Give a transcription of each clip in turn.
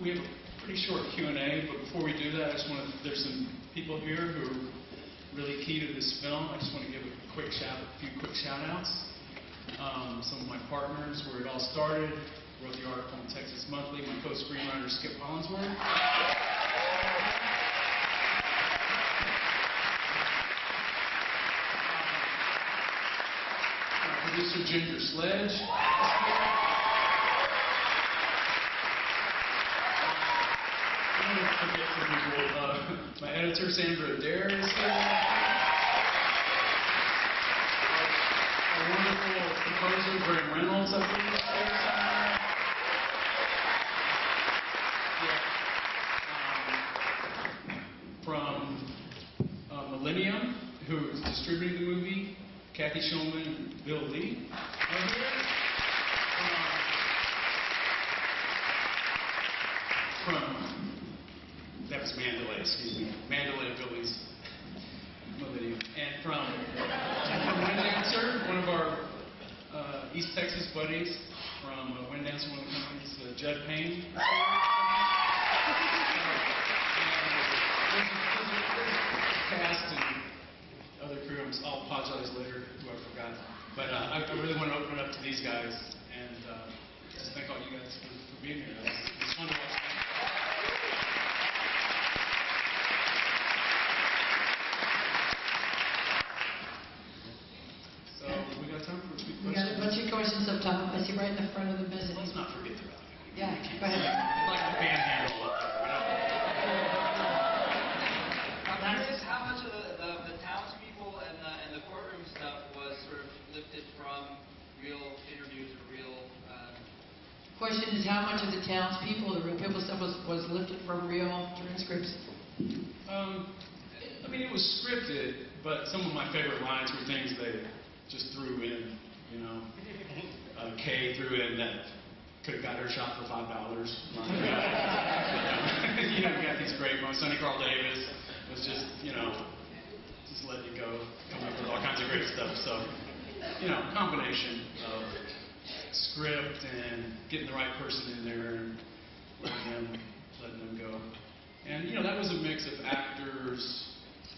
We have a pretty short Q&A, but before we do that, I just want to, there's some people here who are really key to this film. I just want to give a few quick shout-outs. Some of my partners, where it all started, wrote the article in Texas Monthly, my co-screenwriter Skip Hollinsworth. My producer Ginger Sledge. My editor Sandra Adair is here. Our wonderful composer Graham Reynolds, I believe, is here. From Millennium, who is distributing the movie, Kathy Schulman and Bill Lee are here. That was Mandalay, excuse me. Mandalay Billy's Millennium. And from Wind Dancer, one of our East Texas buddies from Wind Dancer, one of the companies, Judd Payne. Cast and other crew. I'll apologize later who I forgot. But I really want to open it up to these guys and just thank all you guys for being here. It's fun to watch. We got a bunch of questions up top. I see right in the front of the business. Let's not forget about it. Yeah, go ahead. It's like a panhandle up there. How much of the townspeople and the courtroom stuff was sort of lifted from real interviews or real... Question is, how much of the townspeople, the real people stuff was lifted from real transcripts? I mean, it was scripted, but some of my favorite lines were things they just threw in, you know. Kay threw in that could have got her shot for $5. You know, we got these great ones. Sonny Carl Davis was just, you know, just letting you go, coming up with all kinds of great stuff. So, you know, combination of script and getting the right person in there and letting them go. And, you know, that was a mix of actors,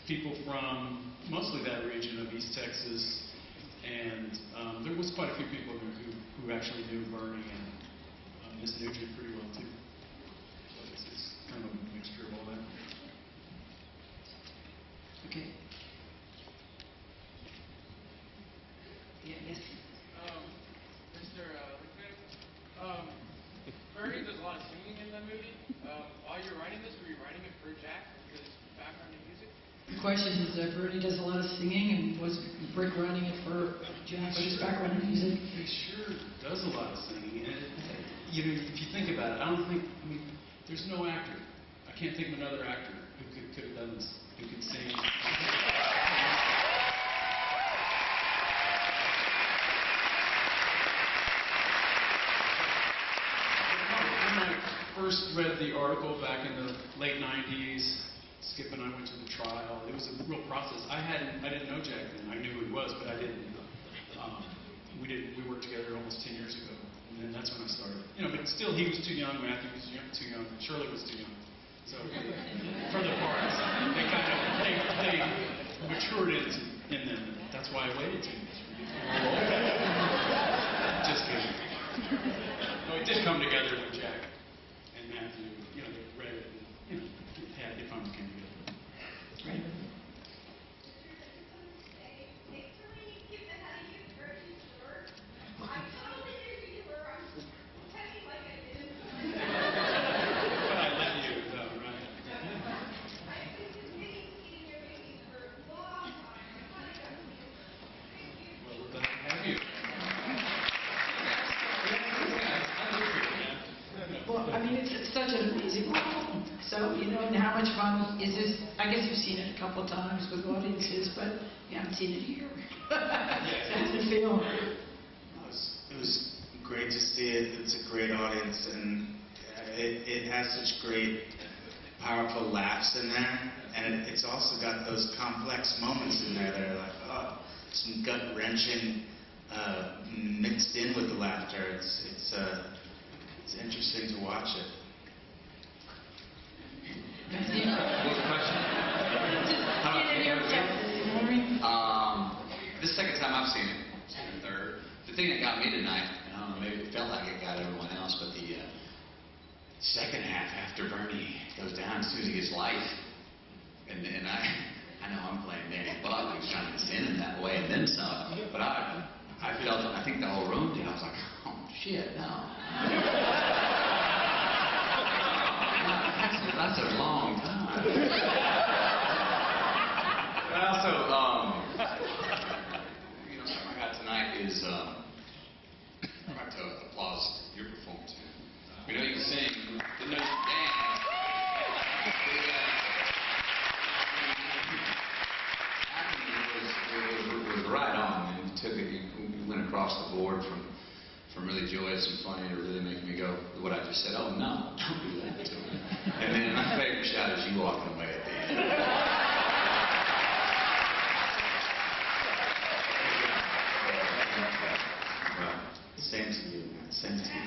people from mostly that region of East Texas, and there was quite a few people who actually knew Bernie and Miss Nugent pretty well too. So it's kind of a mixture of all that. Okay. Yeah, yes. Mr. Linklater, Bernie does a lot of singing in the movie. While you're writing this, were you writing it for Jack because his background in music? The question is, Bernie does a lot of singing, and was Rick writing it for Jack with his background in music? He sure does a lot of singing. And you know, if you think about it, I mean, there's no actor. I can't think of another actor who could have done this, who could sing. First read the article back in the late 90s. Skip and I went to the trial. It was a real process. I didn't know Jack then. I knew who he was, but I didn't. We worked together almost 10 years ago, and then that's when I started. You know, but still, he was too young. Matthew was too young. Shirley was too young. So for their parts, they matured in them. That's why I waited 10 years. Just kidding. No, it did come together with Jack and Matthew. You know, they read it. And, you know, it finally came together. Right. Such an amazing film. So, you know, and how much fun is this? I guess you've seen it a couple of times with audiences, but you haven't seen it here. How's it feel? It was great to see it. It's a great audience, and it has such great, powerful laughs in there, and it's also got those complex moments in there that are like, oh, some gut-wrenching mixed in with the laughter. It's interesting to watch it. thing that got me tonight, and I don't know, maybe it felt like it got everyone else, but the second half after Bernie goes down, as soon as he gets life, and I know I'm playing Danny Buck, who's trying to sin in that way, and then some, but I felt, I think the whole room did. I was like, oh shit, no. That's a long time. But also, you know, something I got tonight is, I'd like to applaud your performance. We know you can sing, didn't know you could dance. It was right on, and you went across the board from really joyous and funny to really making me go, what I just said, oh no, don't do that to me. And then my favorite shot is you walking away at the end. Well, same to you, man. Same to you.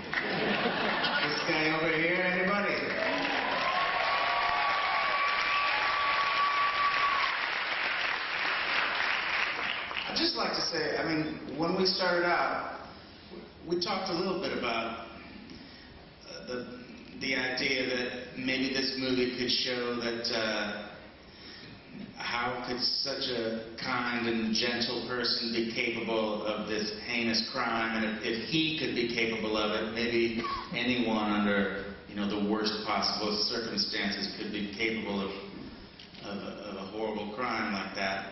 This guy over here, anybody? I'd just like to say, I mean, when we started out, we talked a little bit about the idea that maybe this movie could show that how could such a kind and gentle person be capable of this heinous crime, and if he could be capable of it, maybe anyone under, you know, the worst possible circumstances could be capable of a horrible crime like that.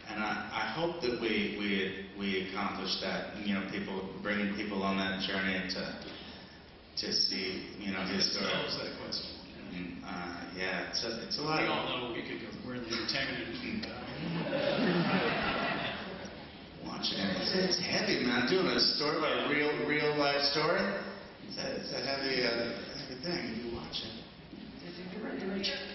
And I hope that we accomplished that. You know, bringing people on that journey to see, you know, his story. That question. Yeah, it's a lot. We all know we could go. We're in the entertainment industry. Watching it, it's heavy, man. Doing a story about a real life story. It's a heavy thing if you watch it. I think you're right, Richard.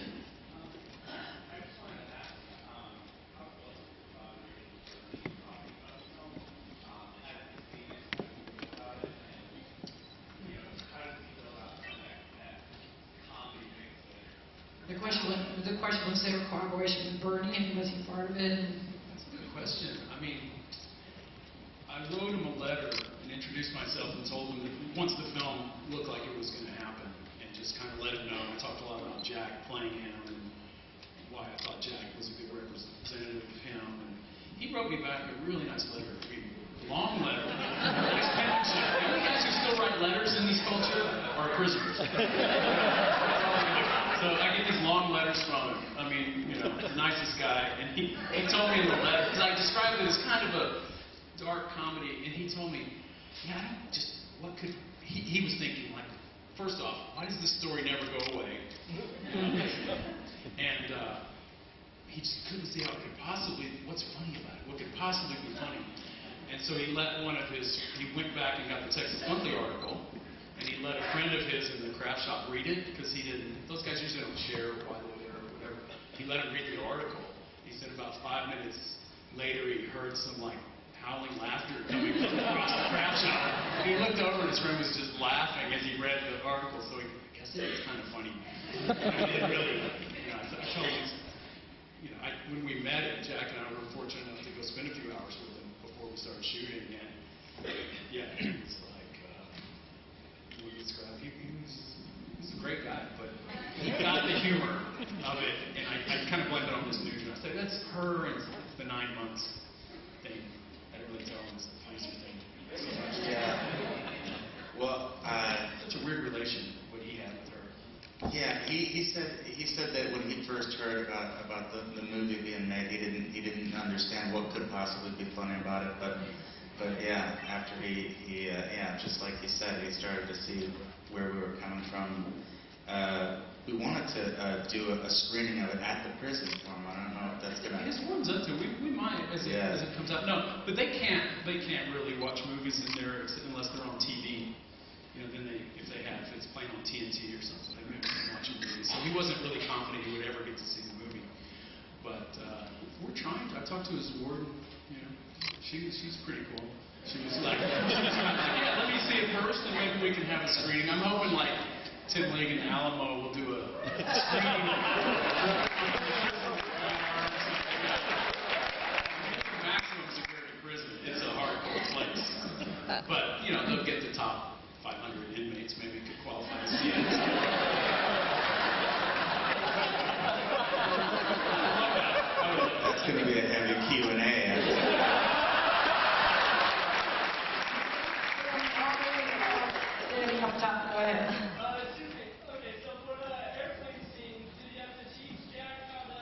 The question was there a collaboration with Bernie, and was he part of it? That's a good question. I mean, I wrote him a letter and introduced myself and told him that once the film looked like it was going to happen, and just kind of let him know. I talked a lot about Jack playing him and why I thought Jack was a good representative of him. And he wrote me back a really nice letter. I mean, long letter. The only guys who still write letters in this culture are prisoners. So I get these long letters from him. I mean, you know, the nicest guy. And he told me in the letter, because I described it as kind of a dark comedy, and he told me, yeah, I don't just, what could, he was thinking, like, first off, why does this story never go away? And he just couldn't see how it could possibly, what's funny about it? What could possibly be funny? And so he let he went back and got the Texas Monthly article, and he let a friend of his in the craft shop read it, because those guys usually don't share why they're there or whatever. He let him read the article. He said about 5 minutes later he heard some like howling laughter coming from across the craft shop. And he looked over and his friend was just laughing as he read the article, so I guess it was kind of funny. I mean, it really, you know, I told him, you know, when we met, Jack and I were fortunate enough to go spend a few hours with him before we started shooting, and yeah, it's like, he's a great guy, but he got the humor of it, and I kind of blamed it on this news. I said, that's her and the 9 months thing. I didn't really tell him it's the policeman thing so much. Yeah. Well, such a weird relation what he had with her. yeah, he said that when he first heard about the movie being made, he didn't understand what could possibly be funny about it, but yeah, after yeah, just like he said, he started to see where we were coming from. We wanted to do a screening of it at the prison for him. I don't know if that's gonna. His warms up to. We might as it comes out. No, but they can't really watch movies in there unless they're on TV. You know, then if it's playing on TNT or something, they may be watching movies. So he wasn't really confident he would ever get to see the movie. But we're trying. I talked to his warden. You know, she's pretty cool. She was like, yeah, let me see it first, and maybe we can have a screening. I'm hoping like Tim Lake and Alamo will do a screening. Maximum security prison. It's a hardcore place. But, you know, they'll get the top 500 inmates, maybe could qualify as CNs. That's going to be a heavy Q&A. Standing up top, go ahead. Excuse me. Okay, so for the airplane scene, did you have to teach Jack how to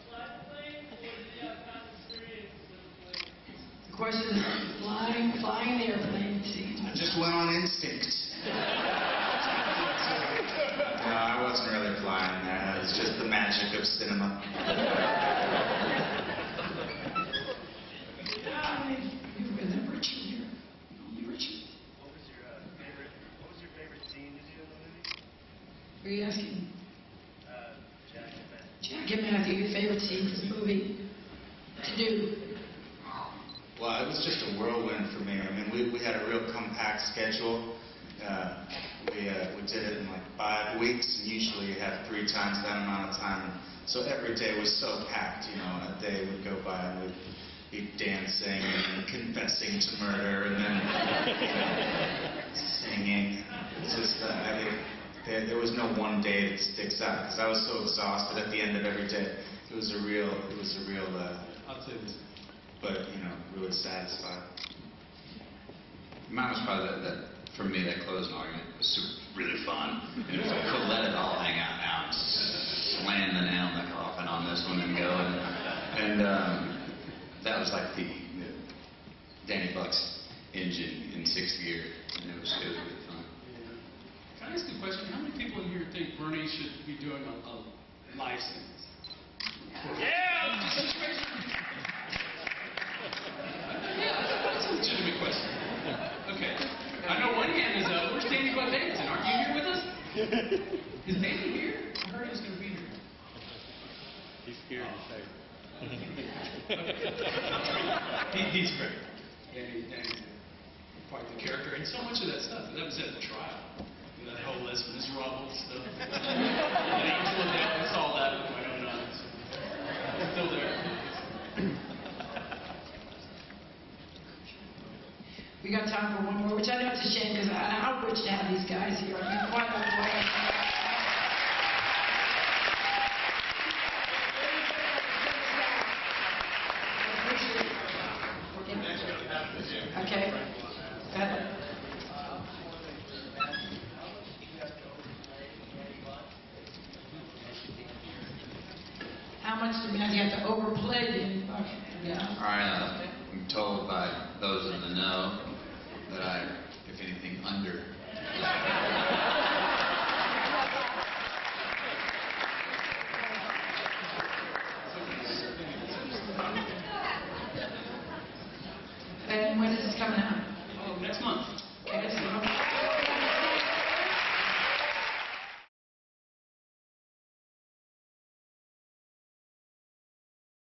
fly the plane, or did you have past experience with the plane? The question is flying the airplane scene. I just went on instinct. No, I wasn't really flying there. It was just the magic of cinema. You were the Richard here. Only Richard. What was your favorite scene to do in the movie? Who are you asking? Jack and Ben. Jack and Matthew, your favorite scene from the movie to do? Well, it was just a whirlwind for me. I mean, we had a real compact schedule. We did it in like 5 weeks, and usually you have 3 times that amount of time. So every day was so packed, you know. A day would go by and we'd be dancing and confessing to murder and then singing. It's just, I mean, there was no one day that sticks out because I was so exhausted at the end of every day. It was a real, I'll say this. but you know, really satisfied. Mine was probably that for me, that closing argument was really fun. And it was like, cool, let it all hang out now. Slam the nail in the coffin on this one and go. And that was like the Danny Buck's engine in 6th gear. And it was really fun. Can I ask a question? How many people in here think Bernie should be doing a live sentence? Yeah! That's a legitimate question. Okay. I know one hand is up. Where's Danny Buck Davidson? Aren't you here with us? Is Danny here? I heard he was going to be here. He's scared to say. He's great. Danny's quite the character. And so much of that stuff, that was at the trial. That whole Les Miserables stuff. And Angela Davis, all that with my own eyes. It's still there. We got time for one more, which I know it's a shame because I'm rich to have these guys here. I mean, quite okay. Go ahead. How much do Matthew have to overplay the I'm told by